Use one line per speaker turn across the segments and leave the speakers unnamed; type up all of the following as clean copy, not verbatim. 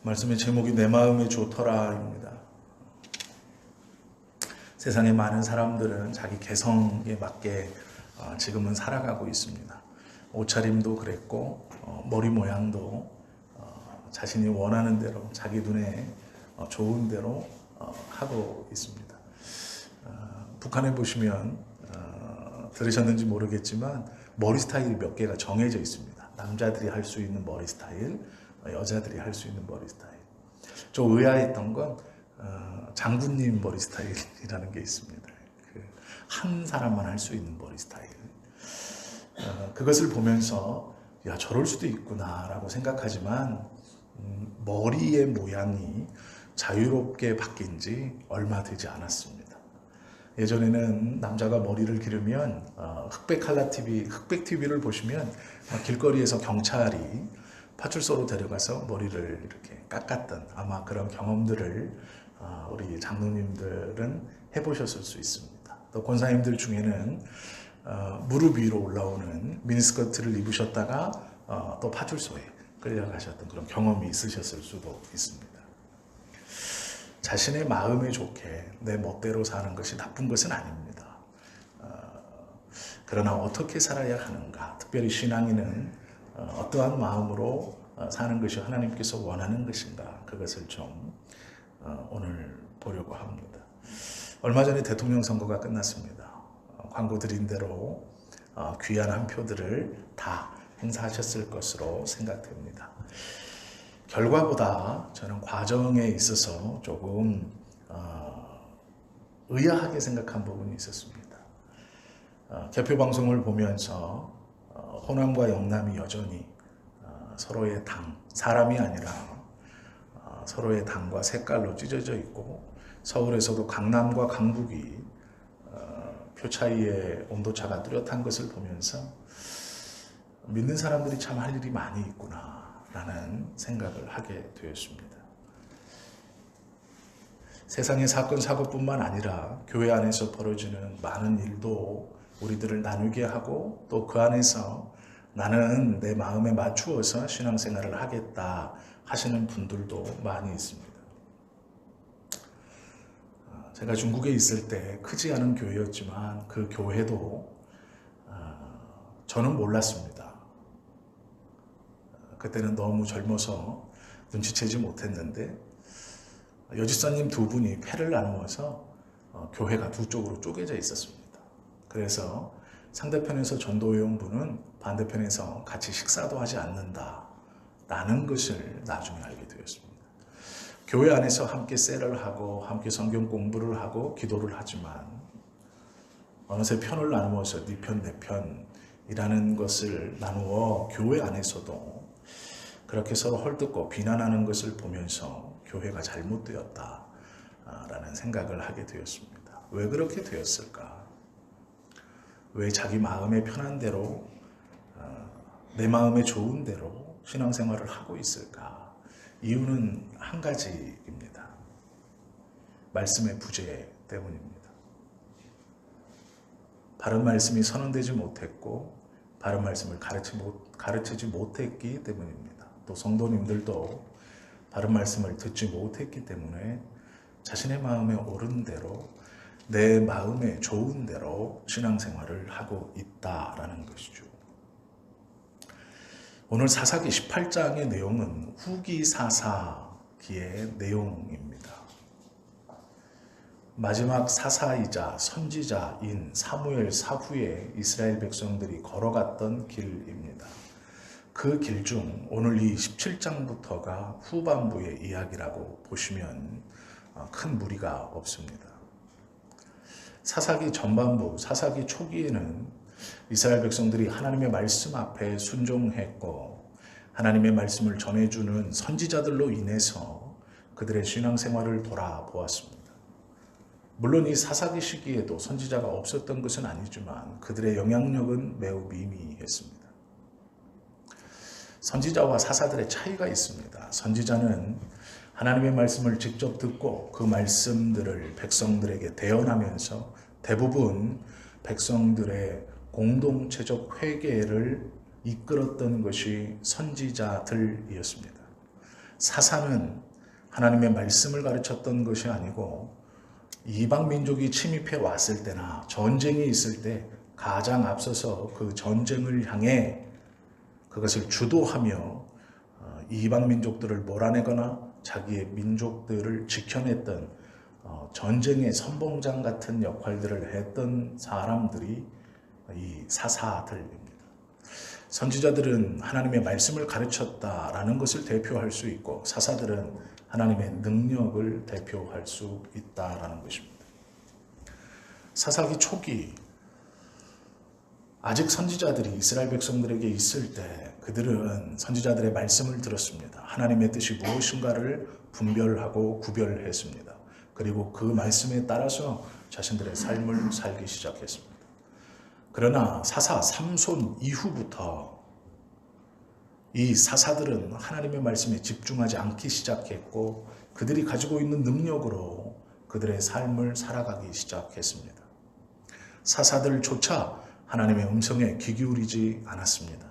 말씀의 제목이 내 마음에 좋더라입니다. 세상의 많은 사람들은 자기 개성에 맞게 지금은 살아가고 있습니다. 옷차림도 그랬고 머리 모양도 자신이 원하는 대로 자기 눈에 좋은 대로 하고 있습니다. 북한에 보시면 들으셨는지 모르겠지만 머리 스타일이 몇 개가 정해져 있습니다. 남자들이 할 수 있는 머리 스타일, 여자들이 할 수 있는 머리 스타일. 좀 의아했던 건 장군님 머리 스타일이라는 게 있습니다. 한 사람만 할 수 있는 머리 스타일. 그것을 보면서 야, 저럴 수도 있구나라고 생각하지만 머리의 모양이 자유롭게 바뀐 지 얼마 되지 않았습니다. 예전에는 남자가 머리를 기르면 흑백 칼라 TV, 흑백 TV를 보시면 길거리에서 경찰이 파출소로 데려가서 머리를 이렇게 깎았던 아마 그런 경험들을 우리 장로님들은 해보셨을 수 있습니다. 또 권사님들 중에는 무릎 위로 올라오는 미니스커트를 입으셨다가 또 파출소에 끌려가셨던 그런 경험이 있으셨을 수도 있습니다. 자신의 마음에 좋게 내 멋대로 사는 것이 나쁜 것은 아닙니다. 그러나 어떻게 살아야 하는가, 특별히 신앙인은 어떠한 마음으로 사는 것이 하나님께서 원하는 것인가, 그것을 좀 오늘 보려고 합니다. 얼마 전에 대통령 선거가 끝났습니다. 광고 드린 대로 귀한 한 표들을 다 행사하셨을 것으로 생각됩니다. 결과보다 저는 과정에 있어서 조금 의아하게 생각한 부분이 있었습니다. 개표 방송을 보면서 호남과 영남이 여전히 서로의 당, 사람이 아니라 서로의 당과 색깔로 찢어져 있고, 서울에서도 강남과 강북이 표 차이의 온도차가 뚜렷한 것을 보면서 믿는 사람들이 참 할 일이 많이 있구나 라는 생각을 하게 되었습니다. 세상의 사건 사고뿐만 아니라 교회 안에서 벌어지는 많은 일도 우리들을 나누게 하고, 또 그 안에서 나는 내 마음에 맞추어서 신앙생활을 하겠다 하시는 분들도 많이 있습니다. 제가 중국에 있을 때 크지 않은 교회였지만 그 교회도 저는 몰랐습니다. 그때는 너무 젊어서 눈치채지 못했는데 여집사님 두 분이 패를 나누어서 교회가 두 쪽으로 쪼개져 있었습니다. 그래서 상대편에서 전도회원 분은 반대편에서 같이 식사도 하지 않는다라는 것을 나중에 알게 되었습니다. 교회 안에서 함께 셀을 하고 함께 성경 공부를 하고 기도를 하지만 어느새 편을 나누어서 네 편, 내 편이라는 것을 나누어 교회 안에서도 그렇게 서로 헐뜯고 비난하는 것을 보면서 교회가 잘못되었다라는 생각을 하게 되었습니다. 왜 그렇게 되었을까? 왜 자기 마음에 편한 대로, 내 마음에 좋은 대로 신앙생활을 하고 있을까? 이유는 한 가지입니다. 말씀의 부재 때문입니다. 바른 말씀이 선언되지 못했고 바른 말씀을 가르치지 못했기 때문입니다. 또 성도님들도 바른 말씀을 듣지 못했기 때문에 자신의 마음에 옳은 대로, 내 마음에 좋은 대로 신앙생활을 하고 있다라는 것이죠. 오늘 사사기 18장의 내용은 후기사사기의 내용입니다. 마지막 사사이자 선지자인 사무엘 사후에 이스라엘 백성들이 걸어갔던 길입니다. 그 길 중 오늘 이 17장부터가 후반부의 이야기라고 보시면 큰 무리가 없습니다. 사사기 전반부, 사사기 초기에는 이스라엘 백성들이 하나님의 말씀 앞에 순종했고 하나님의 말씀을 전해주는 선지자들로 인해서 그들의 신앙생활을 돌아보았습니다. 물론 이 사사기 시기에도 선지자가 없었던 것은 아니지만 그들의 영향력은 매우 미미했습니다. 선지자와 사사들의 차이가 있습니다. 선지자는 하나님의 말씀을 직접 듣고 그 말씀들을 백성들에게 대언하면서 대부분 백성들의 공동체적 회개를 이끌었던 것이 선지자들이었습니다. 사사는 하나님의 말씀을 가르쳤던 것이 아니고 이방 민족이 침입해 왔을 때나 전쟁이 있을 때 가장 앞서서 그 전쟁을 향해 그것을 주도하며 이방 민족들을 몰아내거나 자기의 민족들을 지켜냈던 전쟁의 선봉장 같은 역할들을 했던 사람들이 이 사사들입니다. 선지자들은 하나님의 말씀을 가르쳤다라는 것을 대표할 수 있고 사사들은 하나님의 능력을 대표할 수 있다라는 것입니다. 사사기 초기 아직 선지자들이 이스라엘 백성들에게 있을 때 그들은 선지자들의 말씀을 들었습니다. 하나님의 뜻이 무엇인가를 분별하고 구별했습니다. 그리고 그 말씀에 따라서 자신들의 삶을 살기 시작했습니다. 그러나 사사 삼손 이후부터 이 사사들은 하나님의 말씀에 집중하지 않기 시작했고 그들이 가지고 있는 능력으로 그들의 삶을 살아가기 시작했습니다. 사사들조차 하나님의 음성에 귀 기울이지 않았습니다.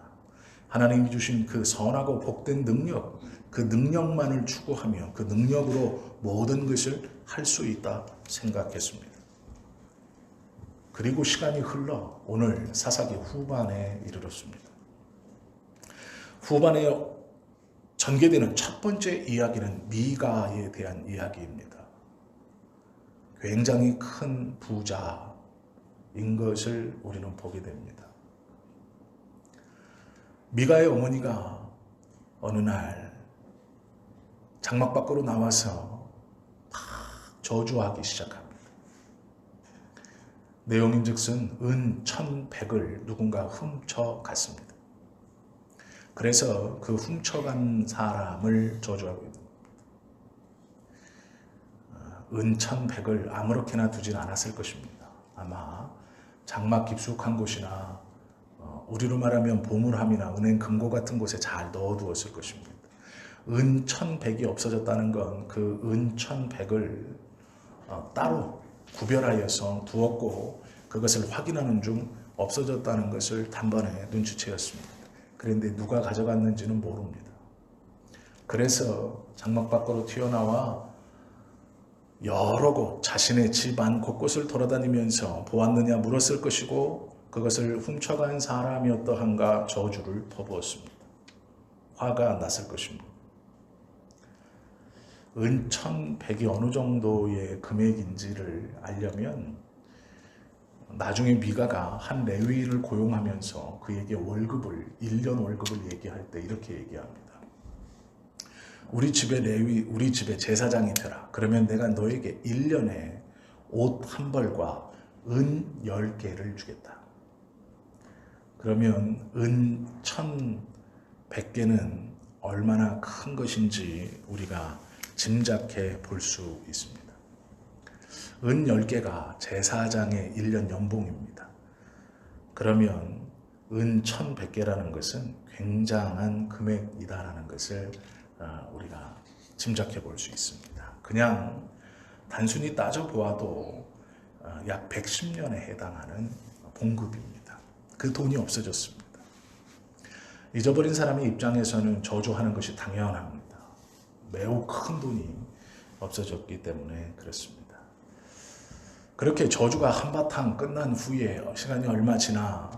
하나님이 주신 그 선하고 복된 능력, 그 능력만을 추구하며 그 능력으로 모든 것을 할 수 있다 생각했습니다. 그리고 시간이 흘러 오늘 사사기 후반에 이르렀습니다. 후반에 전개되는 첫 번째 이야기는 미가에 대한 이야기입니다. 굉장히 큰 부자인 것을 우리는 보게 됩니다. 미가의 어머니가 어느 날 장막 밖으로 나와서 막 저주하기 시작합니다. 내용인즉슨 은 1,100을 누군가 훔쳐갔습니다. 그래서 그 훔쳐간 사람을 저주하고 있는 겁니다. 은 1,100을 아무렇게나 두진 않았을 것입니다. 아마 장막 깊숙한 곳이나 우리로 말하면 보물함이나 은행 금고 같은 곳에 잘 넣어두었을 것입니다. 은 1,100이 없어졌다는 건 그 은 1,100을 따로 구별하여서 두었고 그것을 확인하는 중 없어졌다는 것을 단번에 눈치채었습니다. 그런데 누가 가져갔는지는 모릅니다. 그래서 장막 밖으로 튀어나와 여러 곳 자신의 집안 곳곳을 돌아다니면서 보았느냐 물었을 것이고 그것을 훔쳐간 사람이 어떠한가 저주를 퍼부었습니다. 화가 났을 것입니다. 은 1,100이 어느 정도의 금액인지를 알려면 나중에 미가가 한 레위인을 고용하면서 그에게 월급을 1년 월급을 얘기할 때 이렇게 얘기합니다. 우리 집에 제사장이 되라. 그러면 내가 너에게 1년에 옷 한 벌과 은 10개를 주겠다. 그러면 은 1,100개는 얼마나 큰 것인지 우리가 짐작해 볼 수 있습니다. 은 10개가 제사장의 1년 연봉입니다. 그러면 은 1,100개라는 것은 굉장한 금액이다라는 것을 우리가 짐작해 볼 수 있습니다. 그냥 단순히 따져보아도 약 110년에 해당하는 봉급입니다. 그 돈이 없어졌습니다. 잊어버린 사람의 입장에서는 저주하는 것이 당연합니다. 매우 큰 돈이 없어졌기 때문에 그렇습니다. 그렇게 저주가 한바탕 끝난 후에 시간이 얼마 지나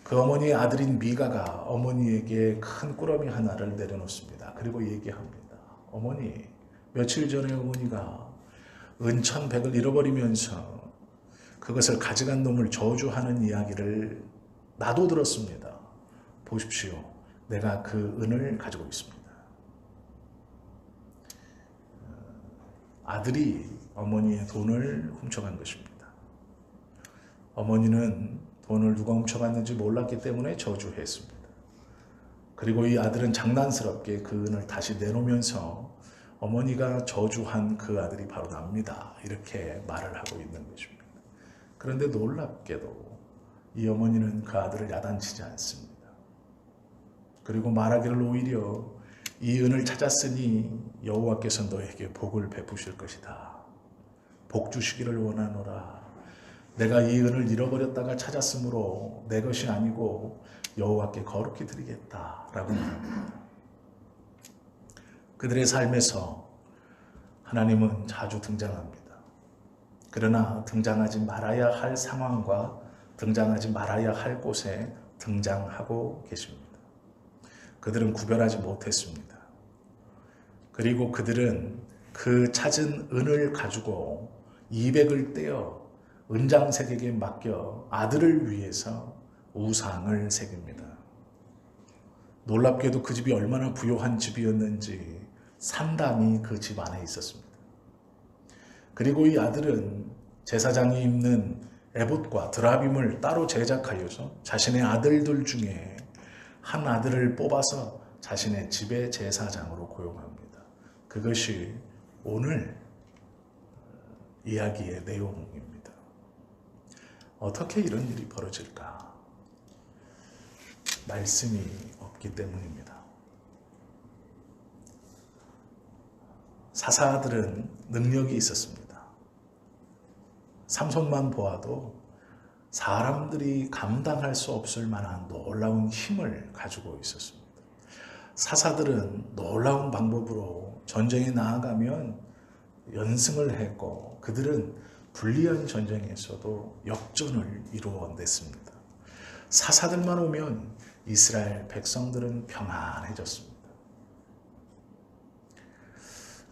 그 어머니의 아들인 미가가 어머니에게 큰 꾸러미 하나를 내려놓습니다. 그리고 얘기합니다. 어머니, 며칠 전에 어머니가 은 1,100을 잃어버리면서 그것을 가져간 놈을 저주하는 이야기를 나도 들었습니다. 보십시오. 내가 그 은을 가지고 있습니다. 아들이 어머니의 돈을 훔쳐간 것입니다. 어머니는 돈을 누가 훔쳐갔는지 몰랐기 때문에 저주했습니다. 그리고 이 아들은 장난스럽게 그 은을 다시 내놓으면서 어머니가 저주한 그 아들이 바로 납니다. 이렇게 말을 하고 있는 것입니다. 그런데 놀랍게도 이 어머니는 그 아들을 야단치지 않습니다. 그리고 말하기를 오히려 이 은을 찾았으니 여호와께서 너에게 복을 베푸실 것이다. 복 주시기를 원하노라. 내가 이 은을 잃어버렸다가 찾았으므로 내 것이 아니고 여호와께 거룩히 드리겠다라고 말합니다. 그들의 삶에서 하나님은 자주 등장합니다. 그러나 등장하지 말아야 할 상황과 등장하지 말아야 할 곳에 등장하고 계십니다. 그들은 구별하지 못했습니다. 그리고 그들은 그 찾은 은을 가지고 200을 떼어 은장색에게 맡겨 아들을 위해서 우상을 새깁니다. 놀랍게도 그 집이 얼마나 부유한 집이었는지 산당이 그 집 안에 있었습니다. 그리고 이 아들은 제사장이 입는 에봇과 드라빔을 따로 제작하여서 자신의 아들들 중에 한 아들을 뽑아서 자신의 집의 제사장으로 고용합니다. 그것이 오늘 이야기의 내용입니다. 어떻게 이런 일이 벌어질까? 말씀이 없기 때문입니다. 사사들은 능력이 있었습니다. 삼손만 보아도 사람들이 감당할 수 없을 만한 놀라운 힘을 가지고 있었습니다. 사사들은 놀라운 방법으로 전쟁에 나아가면 연승을 했고 그들은 불리한 전쟁에서도 역전을 이루어냈습니다. 사사들만 오면 이스라엘 백성들은 평안해졌습니다.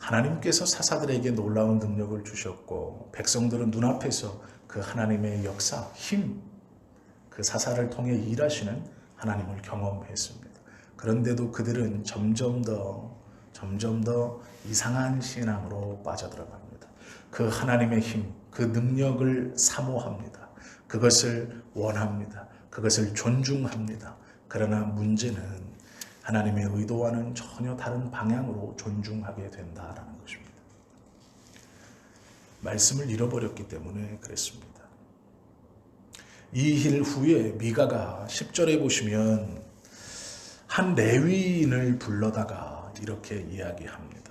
하나님께서 사사들에게 놀라운 능력을 주셨고 백성들은 눈앞에서 그 하나님의 역사, 힘, 그 사사를 통해 일하시는 하나님을 경험했습니다. 그런데도 그들은 점점 더 이상한 신앙으로 빠져들어갑니다. 그 하나님의 힘, 그 능력을 사모합니다. 그것을 원합니다. 그것을 존중합니다. 그러나 문제는 하나님의 의도와는 전혀 다른 방향으로 존중하게 된다라는 것입니다. 말씀을 잃어버렸기 때문에 그랬습니다. 이 일 후에 미가가 10절에 보시면 한 레위인을 불러다가 이렇게 이야기합니다.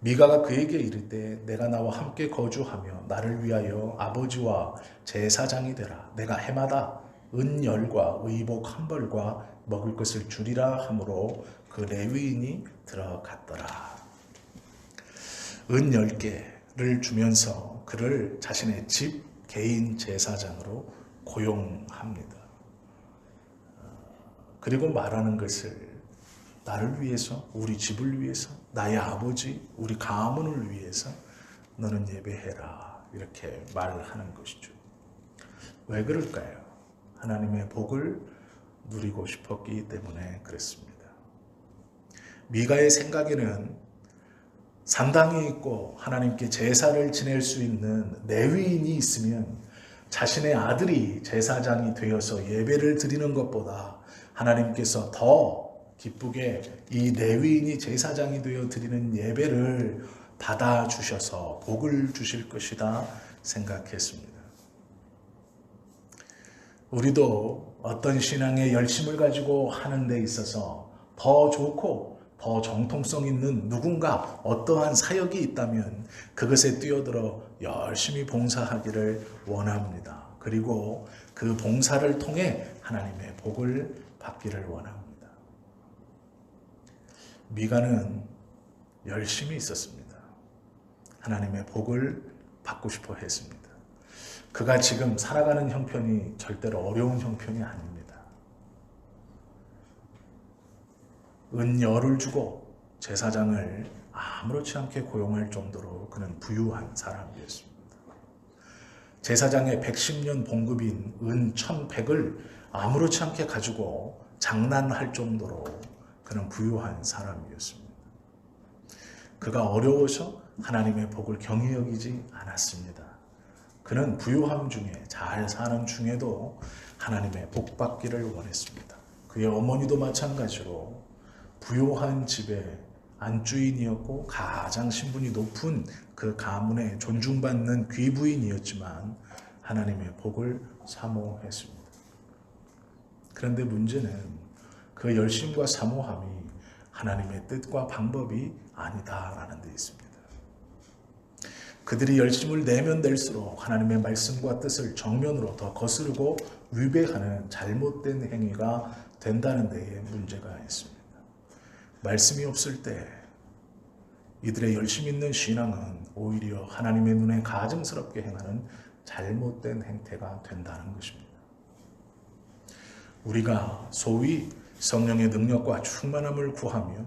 미가가 그에게 이르되 내가 나와 함께 거주하며 나를 위하여 아버지와 제사장이 되라. 내가 해마다 은열과 의복 한 벌과 먹을 것을 주리라 하므로 그 레위인이 들어갔더라. 은 10개를 주면서 그를 자신의 집 개인 제사장으로 고용합니다. 그리고 말하는 것을 나를 위해서, 우리 집을 위해서, 나의 아버지, 우리 가문을 위해서 너는 예배해라. 이렇게 말을 하는 것이죠. 왜 그럴까요? 하나님의 복을 누리고 싶었기 때문에 그랬습니다. 미가의 생각에는 산당이 있고 하나님께 제사를 지낼 수 있는 레위인이 있으면 자신의 아들이 제사장이 되어서 예배를 드리는 것보다 하나님께서 더 기쁘게 이 레위인이 제사장이 되어 드리는 예배를 받아주셔서 복을 주실 것이다 생각했습니다. 우리도 어떤 신앙의 열심을 가지고 하는 데 있어서 더 좋고 더 정통성 있는 누군가 어떠한 사역이 있다면 그것에 뛰어들어 열심히 봉사하기를 원합니다. 그리고 그 봉사를 통해 하나님의 복을 받기를 원합니다. 미가는 열심히 있었습니다. 하나님의 복을 받고 싶어 했습니다. 그가 지금 살아가는 형편이 절대로 어려운 형편이 아닙니다. 은열을 주고 제사장을 아무렇지 않게 고용할 정도로 그는 부유한 사람이었습니다. 제사장의 110년 봉급인 은 1100을 아무렇지 않게 가지고 장난할 정도로 그는 부유한 사람이었습니다. 그가 어려워서 하나님의 복을 경히 여기지 않았습니다. 그는 부유함 중에 잘 사는 중에도 하나님의 복 받기를 원했습니다. 그의 어머니도 마찬가지로 부유한 집의 안주인이었고 가장 신분이 높은 그 가문에 존중받는 귀부인이었지만 하나님의 복을 사모했습니다. 그런데 문제는 그 열심과 사모함이 하나님의 뜻과 방법이 아니다라는 데 있습니다. 그들이 열심을 내면 낼수록 하나님의 말씀과 뜻을 정면으로 더 거스르고 위배하는 잘못된 행위가 된다는 데에 문제가 있습니다. 말씀이 없을 때 이들의 열심 있는 신앙은 오히려 하나님의 눈에 가증스럽게 행하는 잘못된 행태가 된다는 것입니다. 우리가 소위 성령의 능력과 충만함을 구하며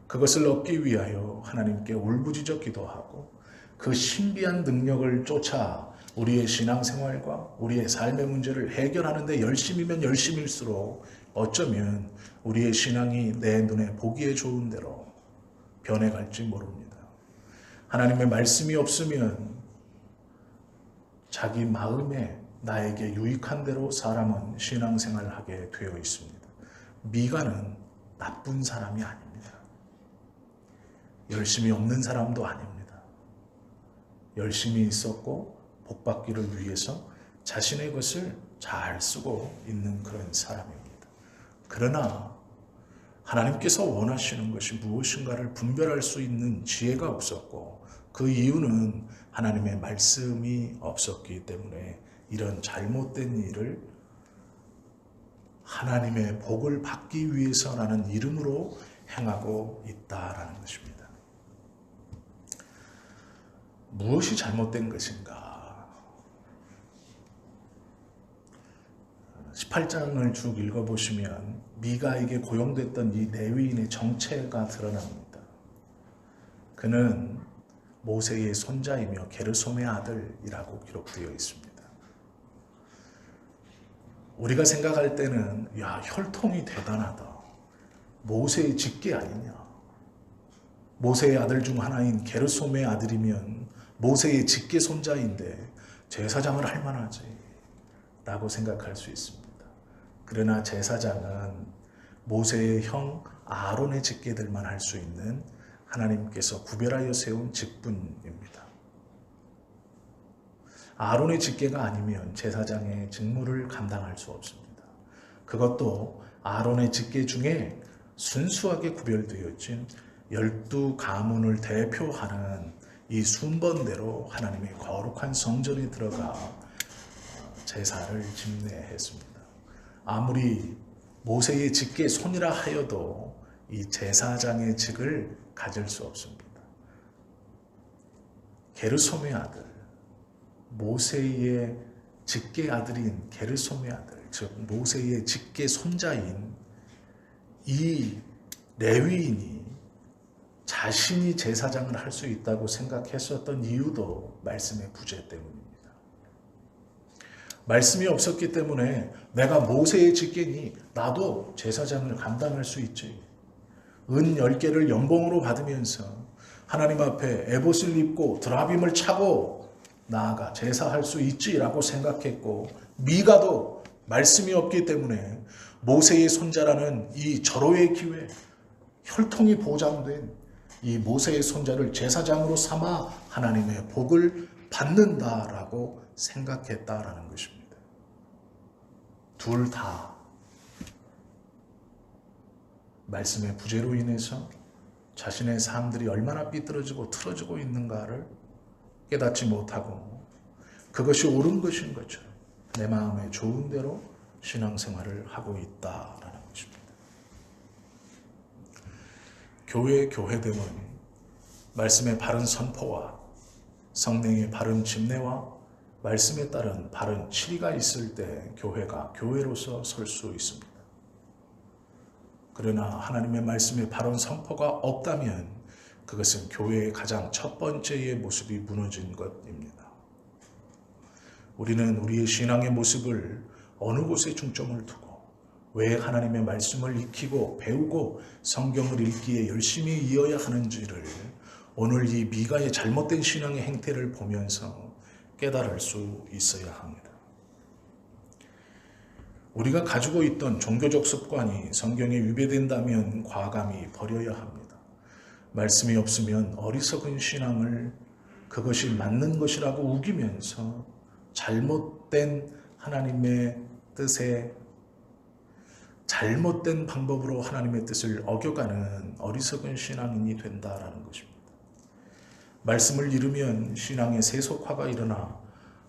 그것을 얻기 위하여 하나님께 울부짖어 기도하고 그 신비한 능력을 쫓아 우리의 신앙생활과 우리의 삶의 문제를 해결하는 데 열심이면 열심일수록 어쩌면 우리의 신앙이 내 눈에 보기에 좋은 대로 변해갈지 모릅니다. 하나님의 말씀이 없으면 자기 마음에 나에게 유익한 대로 사람은 신앙생활을 하게 되어 있습니다. 미가는 나쁜 사람이 아닙니다. 열심이 없는 사람도 아닙니다. 열심히 있었고 복받기를 위해서 자신의 것을 잘 쓰고 있는 그런 사람입니다. 그러나 하나님께서 원하시는 것이 무엇인가를 분별할 수 있는 지혜가 없었고 그 이유는 하나님의 말씀이 없었기 때문에 이런 잘못된 일을 하나님의 복을 받기 위해서라는 이름으로 행하고 있다라는 것입니다. 무엇이 잘못된 것인가? 18장을 쭉 읽어보시면 미가에게 고용됐던 이 레위인의 정체가 드러납니다. 그는 모세의 손자이며 게르솜의 아들이라고 기록되어 있습니다. 우리가 생각할 때는 야, 혈통이 대단하다. 모세의 직계 아니냐. 모세의 아들 중 하나인 게르솜의 아들이면 모세의 직계 손자인데 제사장을 할 만하지 라고 생각할 수 있습니다. 그러나 제사장은 모세의 형 아론의 직계들만 할 수 있는 하나님께서 구별하여 세운 직분입니다. 아론의 직계가 아니면 제사장의 직무를 감당할 수 없습니다. 그것도 아론의 직계 중에 순수하게 구별되어 있진 12가문을 대표하는 이 순번대로 하나님의 거룩한 성전에 들어가 제사를 집례했습니다. 아무리 모세의 직계 손이라 하여도 이 제사장의 직을 가질 수 없습니다. 게르솜의 아들, 모세의 직계 아들인 게르솜의 아들, 즉 모세의 직계 손자인 이 레위인이 자신이 제사장을 할 수 있다고 생각했었던 이유도 말씀의 부재 때문입니다. 말씀이 없었기 때문에 내가 모세의 직계니 나도 제사장을 감당할 수 있지. 은 10개를 연봉으로 받으면서 하나님 앞에 에봇을 입고 드라빔을 차고 나아가 제사할 수 있지라고 생각했고 미가도 말씀이 없기 때문에 모세의 손자라는 이 절호의 기회, 혈통이 보장된 이 모세의 손자를 제사장으로 삼아 하나님의 복을 받는다라고 생각했다라는 것입니다. 둘 다 말씀의 부재로 인해서 자신의 삶들이 얼마나 삐뚤어지고 틀어지고 있는가를 깨닫지 못하고 그것이 옳은 것인 것처럼 내 마음에 좋은 대로 신앙생활을 하고 있다라는 것입니다. 교회됨은 말씀의 바른 선포와 성령의 바른 집례와 말씀에 따른 바른 치리가 있을 때 교회가 교회로서 설 수 있습니다. 그러나 하나님의 말씀의 바른 선포가 없다면 그것은 교회의 가장 첫 번째의 모습이 무너진 것입니다. 우리는 우리의 신앙의 모습을 어느 곳에 중점을 두고 왜 하나님의 말씀을 익히고 배우고 성경을 읽기에 열심히 이어야 하는지를 오늘 이 미가의 잘못된 신앙의 행태를 보면서 깨달을 수 있어야 합니다. 우리가 가지고 있던 종교적 습관이 성경에 위배된다면 과감히 버려야 합니다. 말씀이 없으면 어리석은 신앙을 그것이 맞는 것이라고 우기면서 잘못된 하나님의 뜻에 잘못된 방법으로 하나님의 뜻을 어겨가는 어리석은 신앙인이 된다라는 것입니다. 말씀을 잃으면 신앙의 세속화가 일어나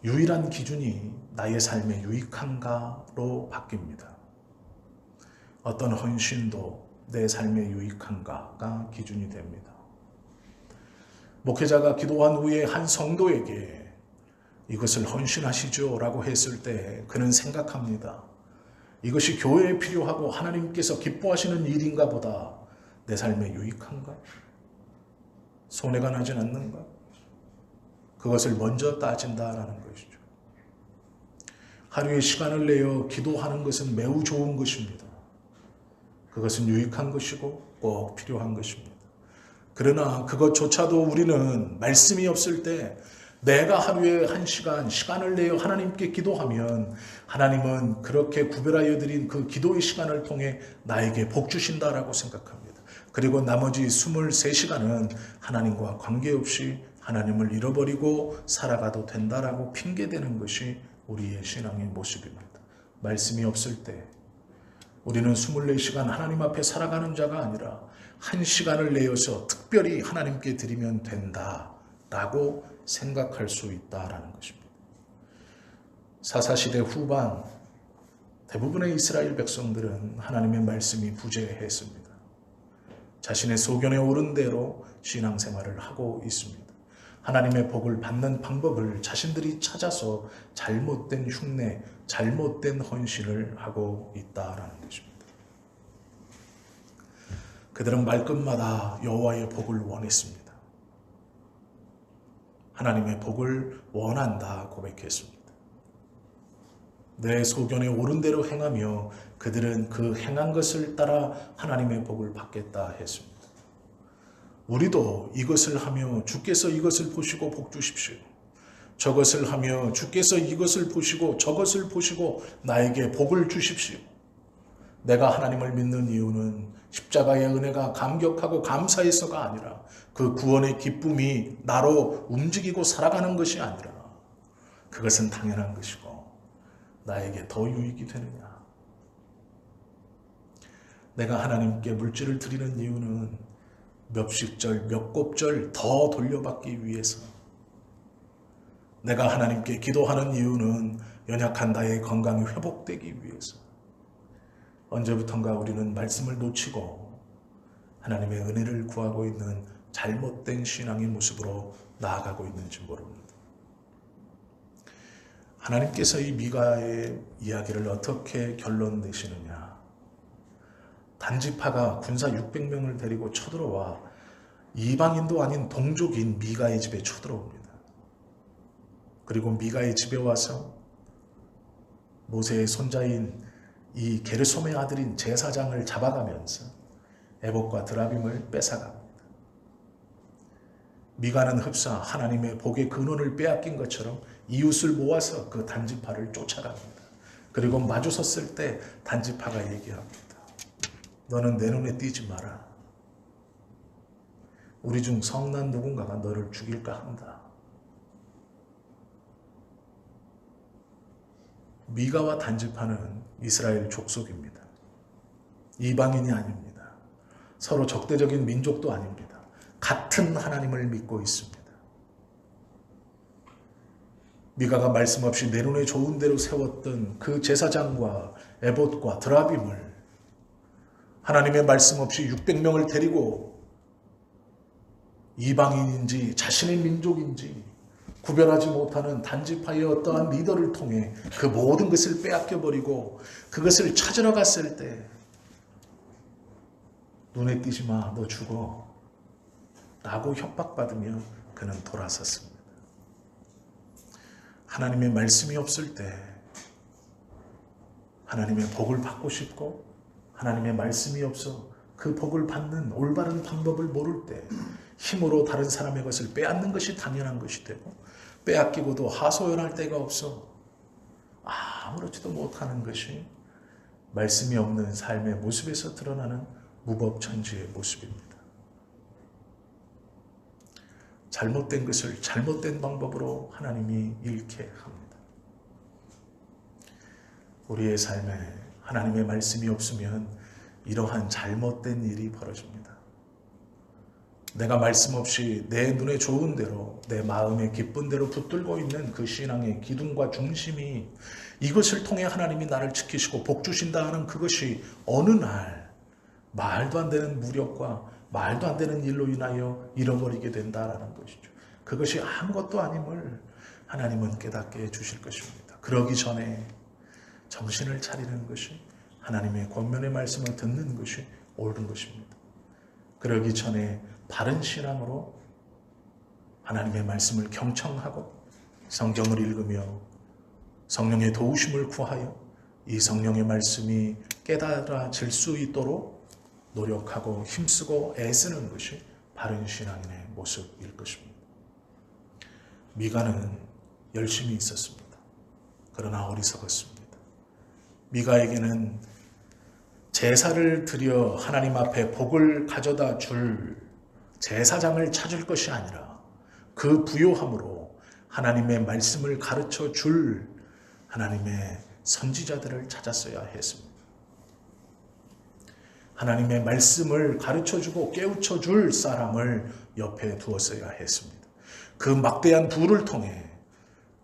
유일한 기준이 나의 삶에 유익한가로 바뀝니다. 어떤 헌신도 내 삶에 유익한가가 기준이 됩니다. 목회자가 기도한 후에 한 성도에게 이것을 헌신하시죠 라고 했을 때 그는 생각합니다. 이것이 교회에 필요하고 하나님께서 기뻐하시는 일인가 보다. 내 삶에 유익한가? 손해가 나진 않는가? 그것을 먼저 따진다라는 것이죠. 하루에 시간을 내어 기도하는 것은 매우 좋은 것입니다. 그것은 유익한 것이고 꼭 필요한 것입니다. 그러나 그것조차도 우리는 말씀이 없을 때 내가 하루에 1시간 시간을 내어 하나님께 기도하면 하나님은 그렇게 구별하여 드린 그 기도의 시간을 통해 나에게 복 주신다라고 생각합니다. 그리고 나머지 23시간은 하나님과 관계없이 하나님을 잃어버리고 살아가도 된다라고 핑계대는 것이 우리의 신앙의 모습입니다. 말씀이 없을 때 우리는 24시간 하나님 앞에 살아가는 자가 아니라 1시간을 내어서 특별히 하나님께 드리면 된다라고 생각할 수 있다라는 것입니다. 사사시대 후반 대부분의 이스라엘 백성들은 하나님의 말씀이 부재했습니다. 자신의 소견에 오른 대로 신앙생활을 하고 있습니다. 하나님의 복을 받는 방법을 자신들이 찾아서 잘못된 흉내, 잘못된 헌신을 하고 있다라는 것입니다. 그들은 말끝마다 여호와의 복을 원했습니다. 하나님의 복을 원한다 고백했습니다. 내 소견에 옳은 대로 행하며 그들은 그 행한 것을 따라 하나님의 복을 받겠다 했습니다. 우리도 이것을 하며 주께서 이것을 보시고 복 주십시오. 저것을 하며 주께서 이것을 보시고 저것을 보시고 나에게 복을 주십시오. 내가 하나님을 믿는 이유는 십자가의 은혜가 감격하고 감사해서가 아니라 그 구원의 기쁨이 나로 움직이고 살아가는 것이 아니라 그것은 당연한 것이고 나에게 더 유익이 되느냐. 내가 하나님께 물질을 드리는 이유는 몇십절, 몇 곱절 더 돌려받기 위해서, 내가 하나님께 기도하는 이유는 연약한 나의 건강이 회복되기 위해서. 언제부턴가 우리는 말씀을 놓치고 하나님의 은혜를 구하고 있는 잘못된 신앙의 모습으로 나아가고 있는지 모릅니다. 하나님께서 이 미가의 이야기를 어떻게 결론 내시느냐. 단지파가 군사 600명을 데리고 쳐들어와 이방인도 아닌 동족인 미가의 집에 쳐들어옵니다. 그리고 미가의 집에 와서 모세의 손자인 이 게르솜의 아들인 제사장을 잡아가면서 에봇과 드라빔을 뺏어갑니다. 미가는 흡사 하나님의 복의 근원을 빼앗긴 것처럼 이웃을 모아서 그 단지파를 쫓아갑니다. 그리고 마주 섰을 때 단지파가 얘기합니다. 너는 내 눈에 띄지 마라. 우리 중 성난 누군가가 너를 죽일까 한다. 미가와 단지파는 이스라엘 족속입니다. 이방인이 아닙니다. 서로 적대적인 민족도 아닙니다. 같은 하나님을 믿고 있습니다. 미가가 말씀 없이 내 눈에 좋은 대로 세웠던 그 제사장과 에봇과 드라빔을 하나님의 말씀 없이 600명을 데리고 이방인인지 자신의 민족인지 구별하지 못하는 단지파의 어떠한 리더를 통해 그 모든 것을 빼앗겨버리고 그것을 찾으러 갔을 때 눈에 띄지 마, 너 죽어 라고 협박받으며 그는 돌아섰습니다. 하나님의 말씀이 없을 때 하나님의 복을 받고 싶고 하나님의 말씀이 없어 그 복을 받는 올바른 방법을 모를 때 힘으로 다른 사람의 것을 빼앗는 것이 당연한 것이 되고 빼앗기고도 하소연할 데가 없어 아무렇지도 못하는 것이 말씀이 없는 삶의 모습에서 드러나는 무법천지의 모습입니다. 잘못된 것을 잘못된 방법으로 하나님이 잃게 합니다. 우리의 삶에 하나님의 말씀이 없으면 이러한 잘못된 일이 벌어집니다. 내가 말씀 없이 내 눈에 좋은 대로 내 마음에 기쁜 대로 붙들고 있는 그 신앙의 기둥과 중심이 이것을 통해 하나님이 나를 지키시고 복 주신다 하는 그것이 어느 날 말도 안 되는 무력과 말도 안 되는 일로 인하여 잃어버리게 된다라는 것이죠. 그것이 아무것도 아님을 하나님은 깨닫게 해주실 것입니다. 그러기 전에 정신을 차리는 것이, 하나님의 권면의 말씀을 듣는 것이 옳은 것입니다. 그러기 전에 바른 신앙으로 하나님의 말씀을 경청하고 성경을 읽으며 성령의 도우심을 구하여 이 성령의 말씀이 깨달아질 수 있도록 노력하고 힘쓰고 애쓰는 것이 바른 신앙인의 모습일 것입니다. 미가는 열심히 있었습니다. 그러나 어리석었습니다. 미가에게는 제사를 드려 하나님 앞에 복을 가져다 줄 제사장을 찾을 것이 아니라 그 부요함으로 하나님의 말씀을 가르쳐 줄 하나님의 선지자들을 찾았어야 했습니다. 하나님의 말씀을 가르쳐주고 깨우쳐줄 사람을 옆에 두었어야 했습니다. 그 막대한 부를 통해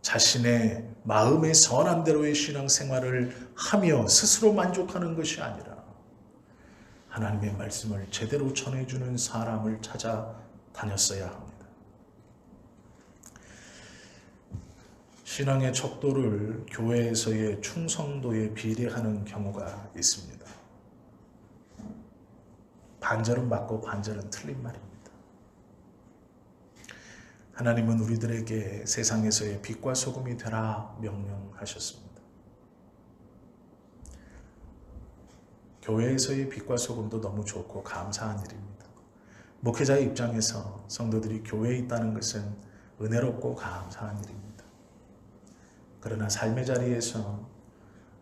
자신의 마음의 선한 대로의 신앙생활을 하며 스스로 만족하는 것이 아니라 하나님의 말씀을 제대로 전해주는 사람을 찾아 다녔어야 합니다. 신앙의 척도를 교회에서의 충성도에 비례하는 경우가 있습니다. 반절은 맞고 반절은 틀린 말입니다. 하나님은 우리들에게 세상에서의 빛과 소금이 되라 명령하셨습니다. 교회에서의 빛과 소금도 너무 좋고 감사한 일입니다. 목회자의 입장에서 성도들이 교회에 있다는 것은 은혜롭고 감사한 일입니다. 그러나 삶의 자리에서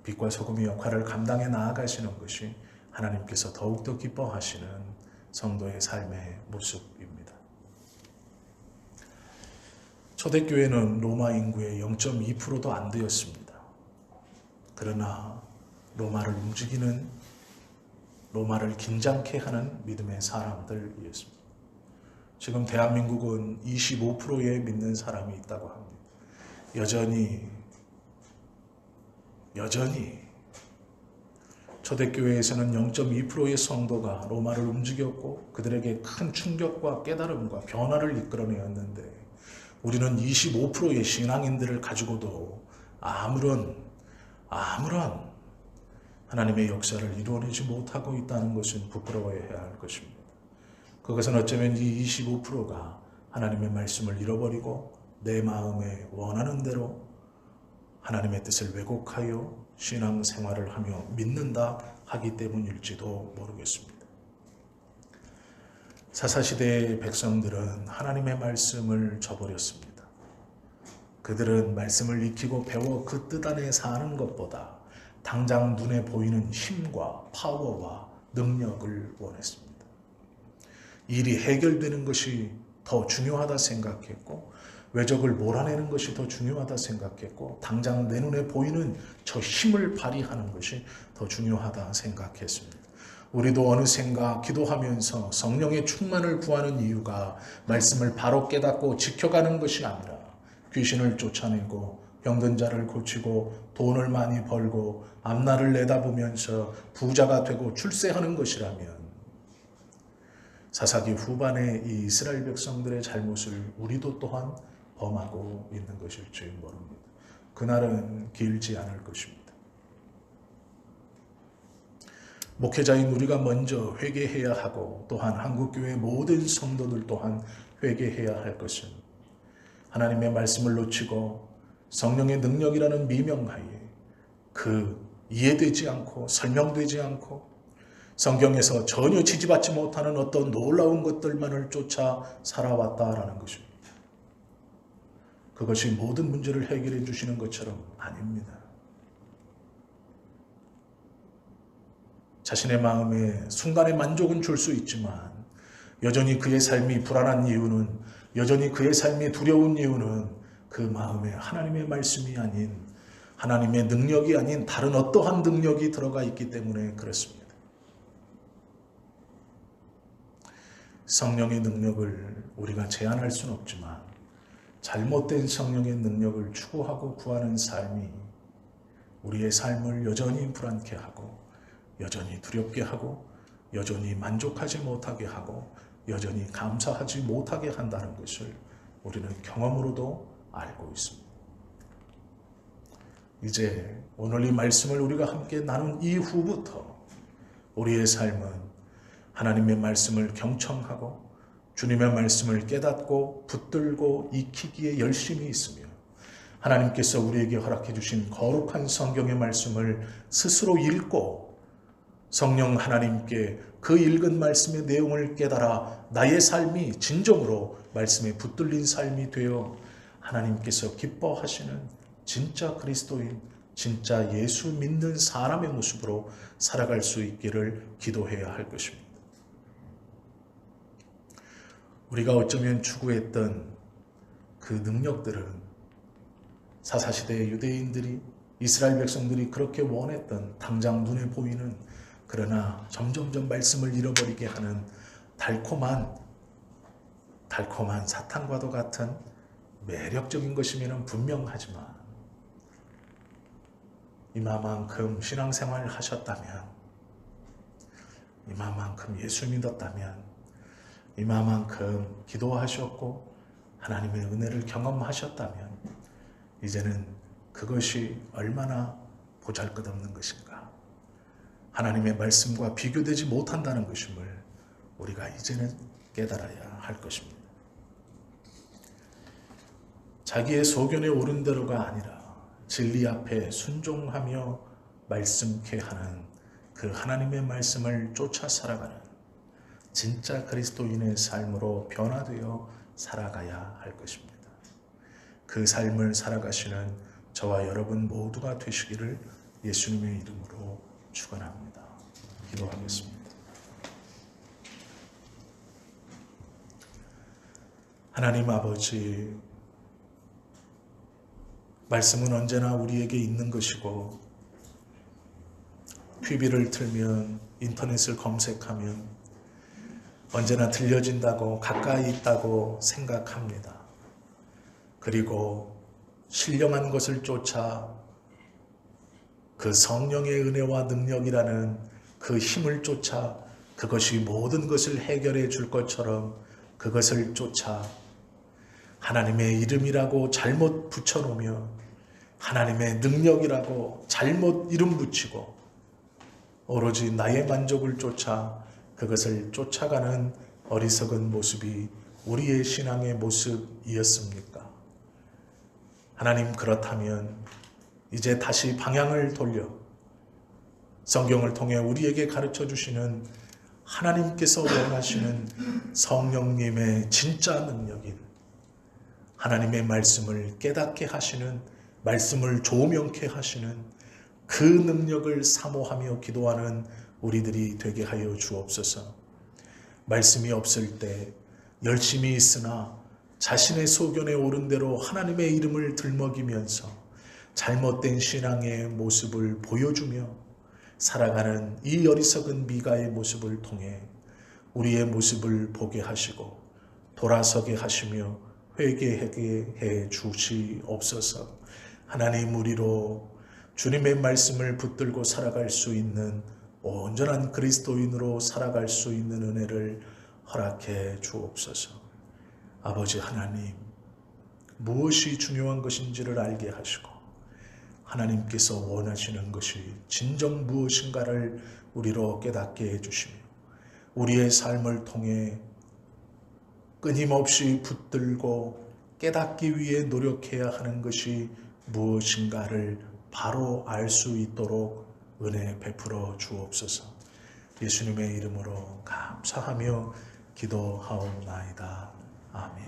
빛과 소금의 역할을 감당해 나아가시는 것이 하나님께서 더욱더 기뻐하시는 성도의 삶의 모습입니다. 초대교회는 로마 인구의 0.2%도 안 되었습니다. 그러나 로마를 움직이는, 로마를 긴장케 하는 믿음의 사람들이었습니다. 지금 대한민국은 25%에 믿는 사람이 있다고 합니다. 여전히 초대교회에서는 0.2%의 성도가 로마를 움직였고 그들에게 큰 충격과 깨달음과 변화를 이끌어내었는데, 우리는 25%의 신앙인들을 가지고도 아무런 하나님의 역사를 이루어내지 못하고 있다는 것은 부끄러워해야 할 것입니다. 그것은 어쩌면 이 25%가 하나님의 말씀을 잃어버리고 내 마음에 원하는 대로 하나님의 뜻을 왜곡하여 신앙생활을 하며 믿는다 하기 때문일지도 모르겠습니다. 사사시대의 백성들은 하나님의 말씀을 저버렸습니다. 그들은 말씀을 익히고 배워 그 뜻 안에 사는 것보다 당장 눈에 보이는 힘과 파워와 능력을 원했습니다. 일이 해결되는 것이 더 중요하다 생각했고, 외적을 몰아내는 것이 더 중요하다 생각했고, 당장 내 눈에 보이는 저 힘을 발휘하는 것이 더 중요하다 생각했습니다. 우리도 어느샌가 기도하면서 성령의 충만을 구하는 이유가 말씀을 바로 깨닫고 지켜가는 것이 아니라 귀신을 쫓아내고 병든 자를 고치고 돈을 많이 벌고 앞날을 내다보면서 부자가 되고 출세하는 것이라면, 사사기 후반의 이 이스라엘 백성들의 잘못을 우리도 또한 범하고 있는 것일지 모릅니다. 그날은 길지 않을 것입니다. 목회자인 우리가 먼저 회개해야 하고, 또한 한국교회 모든 성도들 또한 회개해야 할 것은, 하나님의 말씀을 놓치고 성령의 능력이라는 미명하에 그 이해되지 않고 설명되지 않고 성경에서 전혀 지지받지 못하는 어떤 놀라운 것들만을 쫓아 살아왔다라는 것입니다. 그것이 모든 문제를 해결해 주시는 것처럼 아닙니다. 자신의 마음에 순간의 만족은 줄 수 있지만 여전히 그의 삶이 불안한 이유는, 여전히 그의 삶이 두려운 이유는 그 마음에 하나님의 말씀이 아닌, 하나님의 능력이 아닌 다른 어떠한 능력이 들어가 있기 때문에 그렇습니다. 성령의 능력을 우리가 제한할 수는 없지만 잘못된 성령의 능력을 추구하고 구하는 삶이 우리의 삶을 여전히 불안케 하고 여전히 두렵게 하고 여전히 만족하지 못하게 하고 여전히 감사하지 못하게 한다는 것을 우리는 경험으로도 알고 있습니다. 이제 오늘 이 말씀을 우리가 함께 나눈 이후부터 우리의 삶은 하나님의 말씀을 경청하고 주님의 말씀을 깨닫고 붙들고 익히기에 열심히 있으며 하나님께서 우리에게 허락해 주신 거룩한 성경의 말씀을 스스로 읽고 성령 하나님께 그 읽은 말씀의 내용을 깨달아 나의 삶이 진정으로 말씀에 붙들린 삶이 되어 하나님께서 기뻐하시는 진짜 그리스도인, 진짜 예수 믿는 사람의 모습으로 살아갈 수 있기를 기도해야 할 것입니다. 우리가 어쩌면 추구했던 그 능력들은 사사시대의 유대인들이, 이스라엘 백성들이 그렇게 원했던 당장 눈에 보이는, 그러나 점점점 말씀을 잃어버리게 하는 달콤한 사탕과도 같은 매력적인 것이면 분명하지만 이마만큼 신앙생활을 하셨다면, 이마만큼 예수 믿었다면, 이마만큼 기도하셨고 하나님의 은혜를 경험하셨다면 이제는 그것이 얼마나 보잘것없는 것인가, 하나님의 말씀과 비교되지 못한다는 것임을 우리가 이제는 깨달아야 할 것입니다. 자기의 소견에 옳은 대로가 아니라 진리 앞에 순종하며 말씀케 하는 그 하나님의 말씀을 쫓아 살아가는 진짜 그리스도인의 삶으로 변화되어 살아가야 할 것입니다. 그 삶을 살아가시는 저와 여러분 모두가 되시기를 예수님의 이름으로 축원합니다. 기도하겠습니다. 하나님 아버지, 말씀은 언제나 우리에게 있는 것이고 TV를 틀면, 인터넷을 검색하면 언제나 들려진다고, 가까이 있다고 생각합니다. 그리고 신령한 것을 쫓아 그 성령의 은혜와 능력이라는 그 힘을 쫓아 그것이 모든 것을 해결해 줄 것처럼 그것을 쫓아 하나님의 이름이라고 잘못 붙여놓으며 하나님의 능력이라고 잘못 이름 붙이고 오로지 나의 만족을 쫓아 그것을 쫓아가는 어리석은 모습이 우리의 신앙의 모습이었습니까? 하나님, 그렇다면 이제 다시 방향을 돌려 성경을 통해 우리에게 가르쳐 주시는 하나님께서 원하시는 성령님의 진짜 능력인 하나님의 말씀을 깨닫게 하시는, 말씀을 조명케 하시는 그 능력을 사모하며 기도하는 우리들이 되게 하여 주옵소서. 말씀이 없을 때 열심히 있으나 자신의 소견에 옳은 대로 하나님의 이름을 들먹이면서 잘못된 신앙의 모습을 보여주며 살아가는 이 어리석은 미가의 모습을 통해 우리의 모습을 보게 하시고 돌아서게 하시며 회개하게 해 주시옵소서. 하나님, 우리로 주님의 말씀을 붙들고 살아갈 수 있는 온전한 그리스도인으로 살아갈 수 있는 은혜를 허락해 주옵소서. 아버지 하나님, 무엇이 중요한 것인지를 알게 하시고 하나님께서 원하시는 것이 진정 무엇인가를 우리로 깨닫게 해주시며 우리의 삶을 통해 끊임없이 붙들고 깨닫기 위해 노력해야 하는 것이 무엇인가를 바로 알 수 있도록 은혜 베풀어 주옵소서. 예수님의 이름으로 감사하며 기도하옵나이다. 아멘.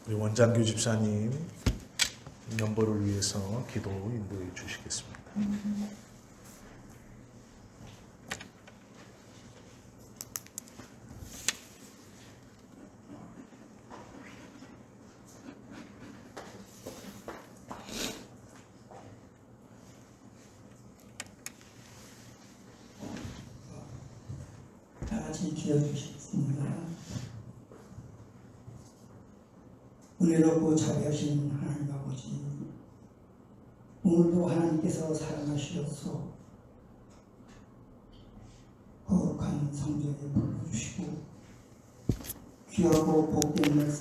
우리 원장교 집사님 연보를 위해서 기도 인도해 주시겠습니다.
다 같이 기도해주시겠습니다. 은혜롭고 자비하신 하나님 아버지, 오늘도 하나님께서 사랑하시옵소 성전에 불러주시고 귀하고 복된 말씀